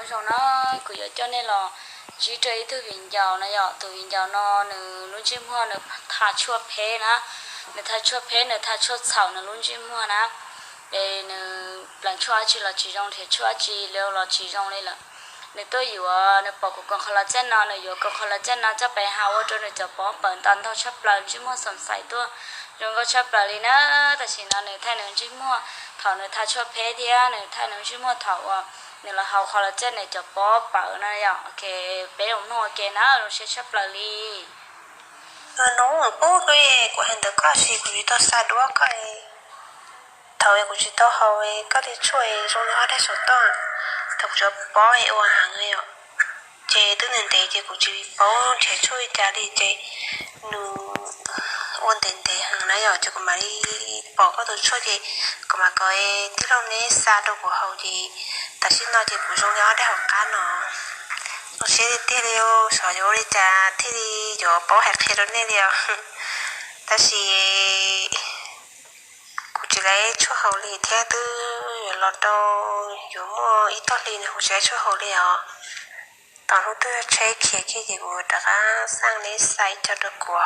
nó xong nó cứ giờ cho nên là chỉ chơi từ hiện giờ nó giờ từ hiện giờ nó luôn chim hoa nó thà chua phê na nó thà chua phê nó thà chua sầu nó luôn chim hoa na để nó làm chua chỉ là chỉ trong thì chua chỉ liệu là chỉ trong đây là nó tôiอยู่nó bỏ của con collagen nóอยู่con collagen nóจะไปหาว่าตัวnóจะป้อนเปิดตอนเท่าชับปลาชิมัวสงสัยตัวrồi cóชับปลาเลยนะแต่สิ่งนั้นเนี่ยถ้าหนึ่งชิมัวถอดเนี่ยถ้าชอบเพศเนี่ยเนี่ยถ้าหนึ่งชิมัวถอดเนี่ยเราเอาคอลลาเจนเนี่ยจะป้อนเปิดนั่นอย่างโอเคเป็นของน้อยแกนะเราใช้ชับปลาลีน้องปูด้วยกูเห็นแต่ก็สิกูจะต้องสะดวกก็ถอยกูจะต้องเอาก็ได้ช่วยตรงนี้ได้สุดต้องถ้ากูจะป้อนเอาอาหารเลยอ่ะเจตึ้งเงินเตะเจกูจะป้อนเจช่วยจ่าดีเจหนูวันเต็มเตะหางนะอ่ะจะกูมาดีป้อนก็ต้องช่วยเจกูมาก็ที่เราเนี่ยสะดวกกูเอาเจแต่สิ่งนั้นเจกูตรงนี้ได้หักกันเนาะ我写的资料所有的家体里就包含起了那了，但是估计来出口里听都有老多有么一道理呢，估计来出口了，当初都要拆开去结果大家上来晒着的过。